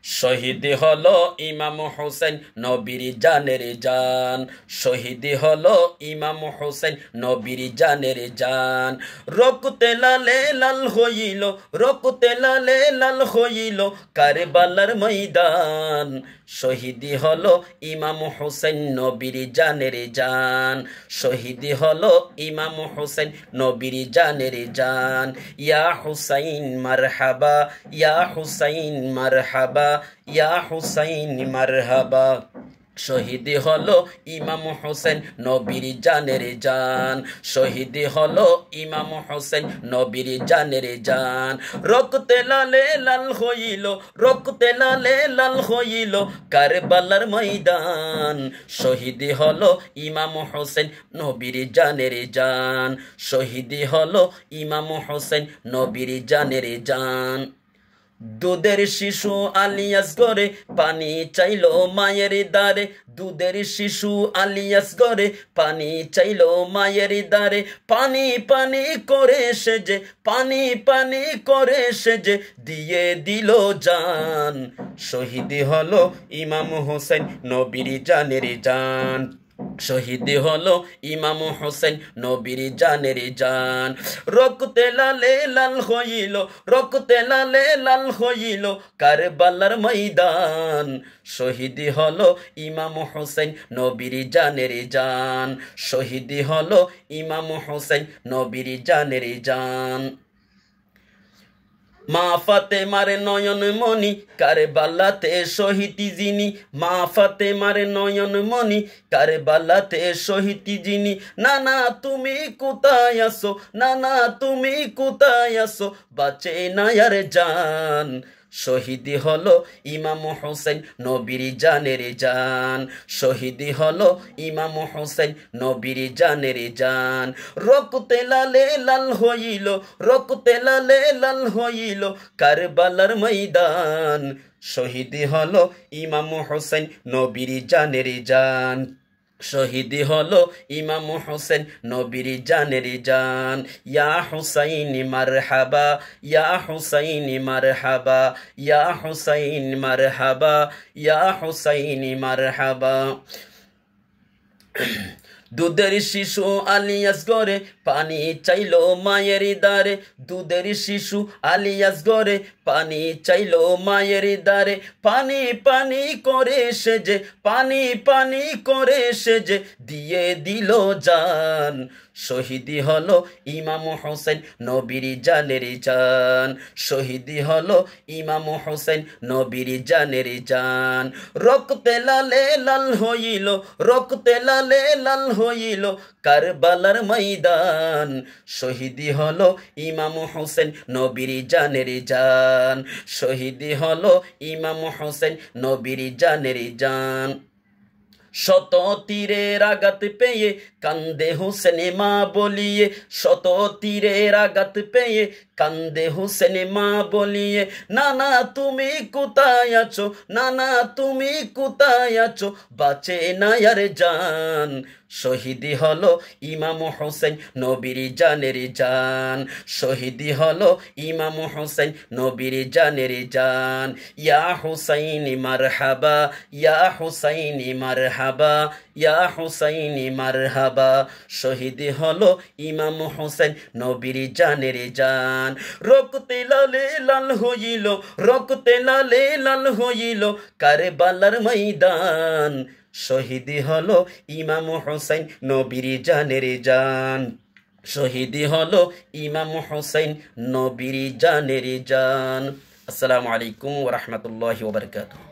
শহীদ হলো ইমাম হোসেন নবীর জানের জান। শহীদ হলো ইমাম হোসেন নবীর জানের জান। রক্তে লালে লাল হইল, রক্তে লালে লাল হইল কারবালার ময়দান। শহীদ হলো ইমাম হোসেন নবীর জানের জান। শহীদ হলো ইমাম হোসেন নবীর জানের জান। ইয়া হুসাইন মারহাবা, ইয়া হুসাইন মারহাবা, ইয়া হুসাইন মারহাবা। শহীদ হলো ইমাম হোসেন নবীর জানের জান। শহীদ হলো ইমাম হোসেন নবীর জানের জান। রক্তে লালে লাল হইল, রক্তে লালে লাল হইল কারবালার ময়দান। শহীদ হলো ইমাম হোসেন নবীর জানের জান। শহীদ হলো ইমাম হোসেন নবীর জানের জান। দুধের শিশু আলিয়াস গরে পানি চাইলো মায়ের দ্বারে। দুধের শিশু আলিয়াস গরে পানি চাইলো মায়ের দ্বারে। পানি পানি করে সে যে, পানি পানি করে সে যে দিয়ে দিল জান। শহীদ হলো ইমাম হোসেন নবীর জানের জান। শহীদ হলো ইমাম হোসেন নবীর জানের জান। রক্তে লালে লাল হইল, রক্তে লালে লাল হইল কারবালার ময়দান। শহীদ হলো ইমাম হোসেন নবীর জানের জান। শহীদ হলো ইমাম হোসেন নবীর জানের জান। মা ফাতেমার নয়ন মনি কারবালাতে শহীদ যিনি। মা ফাতেমার নয়ন মনি কারবালাতে শহীদ যিনি। নানা তুমি কোথায় আসো, নানা তুমি কোথায় আসো বাঁচে না আর জান। শহীদ হলো ইমাম হোসেন নবীর জানের জান। শহীদ হলো ইমাম হোসেন নবীর জানের জান। রক্তে লালে লাল হইল, রক্তে লালে লাল হইল কারবালার ময়দান। শহীদ হলো ইমাম হোসেন নবীর জানের জান। শহীদ হলো ইমাম হোসেন নবীর জানের জান। ইয়া হুসাইন মারহাবা, ইয়া হুসাইন মারহাবা, ইয়া হুসাইন মারহাবা, ইয়া হুসাইন মারহাবা। দুধের শিশু আলিয়াস গরে পানি চাইলো মায়ের দ্বারে। দুধের শিশু আলিয়াস গরে পানি চাইলো মায়ের দ্বারে। পানি পানি করে সে যে, পানি পানি করে সে যে দিয়ে দিল জান। শহীদ হলো ইমাম হোসেন নবীর জানের জান। শহীদ হলো ইমাম হোসেন নবীর জানের জান। রক্তে লালে লাল হইল, রক্তে লালে লাল হইল কারবালার ময়দান। শহীদ হলো ইমাম হোসেন নবীর জানের জান। শহীদ হলো ইমাম হোসেন নবীর জানের জান। শত তীরের আঘাত পেয়ে কান্দে হোসেন মা বলিয়ে। শত তীরের আঘাত পেয়ে কান্দে হোসেন মা বলিয়ে। নানা তুমি কোথায় আছো, নানা তুমি কোথায় আছো বাঁচে না আর জান। শহীদ হলো ইমাম হোসেন নবীর জানের জান। শহীদ হলো ইমাম হোসেন নবীর জানের জান। ইয়া হুসাইন মারহাবা, ইয়া হুসাইন মারহাবা, ইয়া হুসাইন মারহাবা। শহীদ হলো ইমাম হোসেন নবীর জানের জান। রক্তে লালে লাল হইল, রক্তে লালে লাল হইল কারবালার ময়দান। শহীদ হলো ইমাম হোসেন নবীর জানের জান। শহীদ হলো ইমাম হোসেন নবীর জানের জান। আসসালামু আলাইকুম ওয়া রাহমাতুল্লাহি ওয়া বারাকাতুহু।